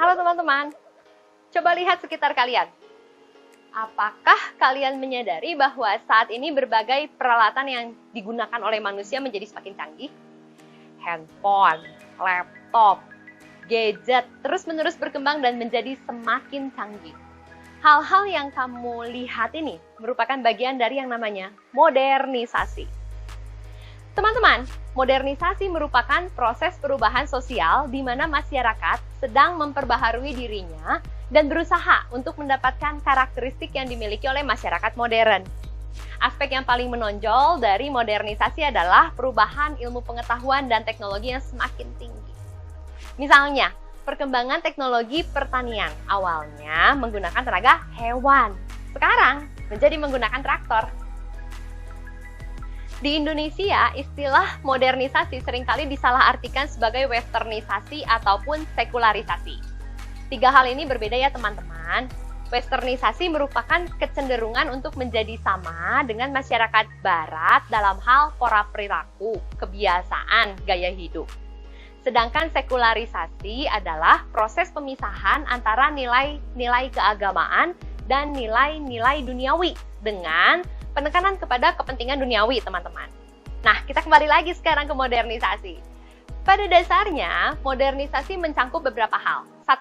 Halo teman-teman, coba lihat sekitar kalian. Apakah kalian menyadari bahwa saat ini berbagai peralatan yang digunakan oleh manusia menjadi semakin canggih? Handphone, laptop, gadget terus-menerus berkembang dan menjadi semakin canggih. Hal-hal yang kamu lihat ini merupakan bagian dari yang namanya modernisasi. Teman-teman, modernisasi merupakan proses perubahan sosial di mana masyarakat sedang memperbaharui dirinya dan berusaha untuk mendapatkan karakteristik yang dimiliki oleh masyarakat modern. Aspek yang paling menonjol dari modernisasi adalah perubahan ilmu pengetahuan dan teknologi yang semakin tinggi. Misalnya, perkembangan teknologi pertanian awalnya menggunakan tenaga hewan, sekarang menjadi menggunakan traktor. Di Indonesia, istilah modernisasi seringkali disalahartikan sebagai westernisasi ataupun sekularisasi. Tiga hal ini berbeda ya teman-teman. Westernisasi merupakan kecenderungan untuk menjadi sama dengan masyarakat barat dalam hal pola perilaku, kebiasaan, gaya hidup. Sedangkan sekularisasi adalah proses pemisahan antara nilai-nilai keagamaan dan nilai-nilai duniawi dengan penekanan kepada kepentingan duniawi, teman-teman. Nah, kita kembali lagi sekarang ke modernisasi. Pada dasarnya, modernisasi mencangkup beberapa hal. 1.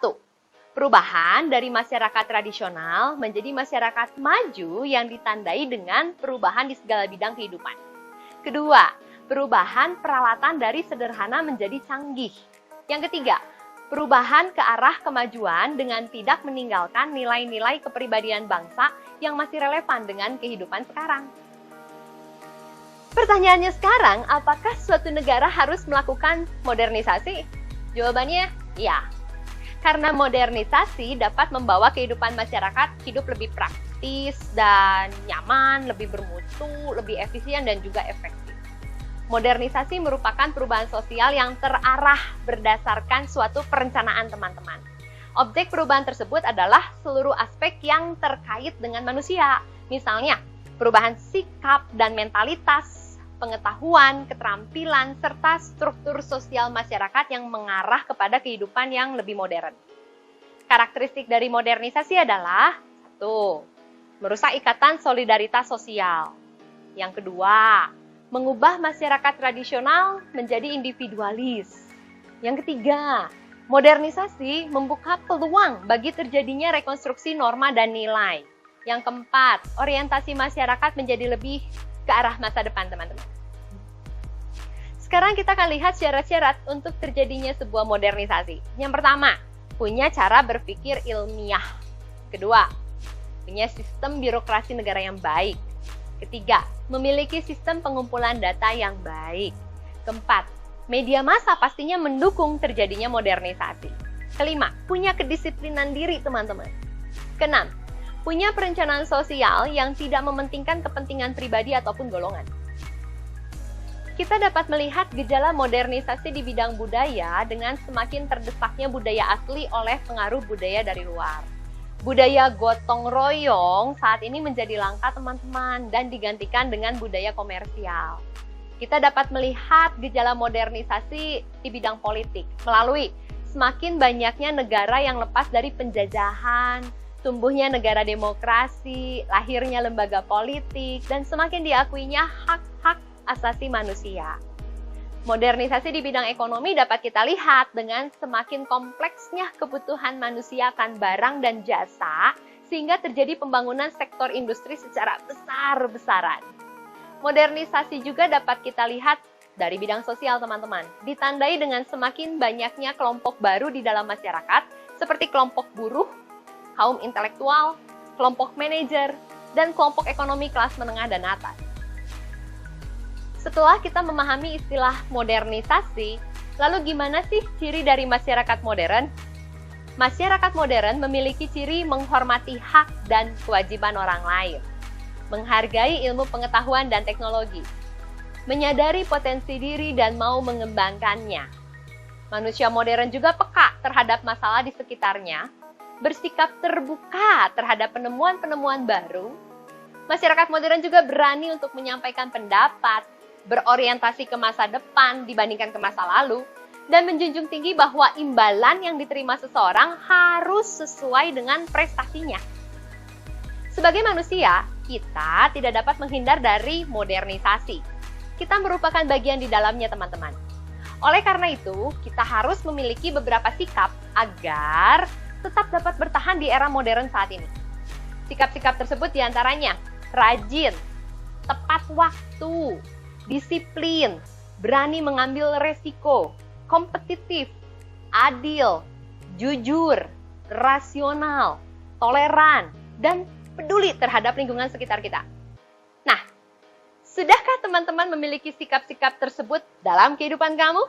Perubahan dari masyarakat tradisional menjadi masyarakat maju yang ditandai dengan perubahan di segala bidang kehidupan. Kedua, perubahan peralatan dari sederhana menjadi canggih. Yang ketiga, perubahan ke arah kemajuan dengan tidak meninggalkan nilai-nilai kepribadian bangsa yang masih relevan dengan kehidupan sekarang. Pertanyaannya sekarang, apakah suatu negara harus melakukan modernisasi? Jawabannya, ya. Karena modernisasi dapat membawa kehidupan masyarakat hidup lebih praktis dan nyaman, lebih bermutu, lebih efisien dan juga efektif. Modernisasi merupakan perubahan sosial yang terarah berdasarkan suatu perencanaan teman-teman. Objek perubahan tersebut adalah seluruh aspek yang terkait dengan manusia. Misalnya, perubahan sikap dan mentalitas, pengetahuan, keterampilan, serta struktur sosial masyarakat yang mengarah kepada kehidupan yang lebih modern. Karakteristik dari modernisasi adalah 1. Merusak ikatan solidaritas sosial. Yang kedua, mengubah masyarakat tradisional menjadi individualis. Yang ketiga, modernisasi membuka peluang bagi terjadinya rekonstruksi norma dan nilai. Yang keempat, orientasi masyarakat menjadi lebih ke arah masa depan, teman-teman. Sekarang kita akan lihat syarat-syarat untuk terjadinya sebuah modernisasi. Yang pertama, punya cara berpikir ilmiah. Kedua, punya sistem birokrasi negara yang baik. Ketiga, memiliki sistem pengumpulan data yang baik. Keempat, media massa pastinya mendukung terjadinya modernisasi. Kelima, punya kedisiplinan diri teman-teman. Keenam, punya perencanaan sosial yang tidak mementingkan kepentingan pribadi ataupun golongan. Kita dapat melihat gejala modernisasi di bidang budaya dengan semakin terdesaknya budaya asli oleh pengaruh budaya dari luar. Budaya gotong royong saat ini menjadi langka teman-teman dan digantikan dengan budaya komersial. Kita dapat melihat gejala modernisasi di bidang politik melalui semakin banyaknya negara yang lepas dari penjajahan, tumbuhnya negara demokrasi, lahirnya lembaga politik, dan semakin diakuinya hak-hak asasi manusia. Modernisasi di bidang ekonomi dapat kita lihat dengan semakin kompleksnya kebutuhan manusia akan barang dan jasa, sehingga terjadi pembangunan sektor industri secara besar-besaran. Modernisasi juga dapat kita lihat dari bidang sosial, teman-teman. Ditandai dengan semakin banyaknya kelompok baru di dalam masyarakat, seperti kelompok buruh, kaum intelektual, kelompok manajer, dan kelompok ekonomi kelas menengah dan atas. Setelah kita memahami istilah modernisasi, lalu gimana sih ciri dari masyarakat modern? Masyarakat modern memiliki ciri menghormati hak dan kewajiban orang lain, menghargai ilmu pengetahuan dan teknologi, menyadari potensi diri dan mau mengembangkannya. Manusia modern juga peka terhadap masalah di sekitarnya, bersikap terbuka terhadap penemuan-penemuan baru. Masyarakat modern juga berani untuk menyampaikan pendapat, berorientasi ke masa depan dibandingkan ke masa lalu, dan menjunjung tinggi bahwa imbalan yang diterima seseorang harus sesuai dengan prestasinya. Sebagai manusia, kita tidak dapat menghindar dari modernisasi. Kita merupakan bagian di dalamnya, teman-teman. Oleh karena itu, kita harus memiliki beberapa sikap agar tetap dapat bertahan di era modern saat ini. Sikap-sikap tersebut diantaranya rajin, tepat waktu, disiplin, berani mengambil resiko, kompetitif, adil, jujur, rasional, toleran, dan peduli terhadap lingkungan sekitar kita. Nah, sudahkah teman-teman memiliki sikap-sikap tersebut dalam kehidupan kamu?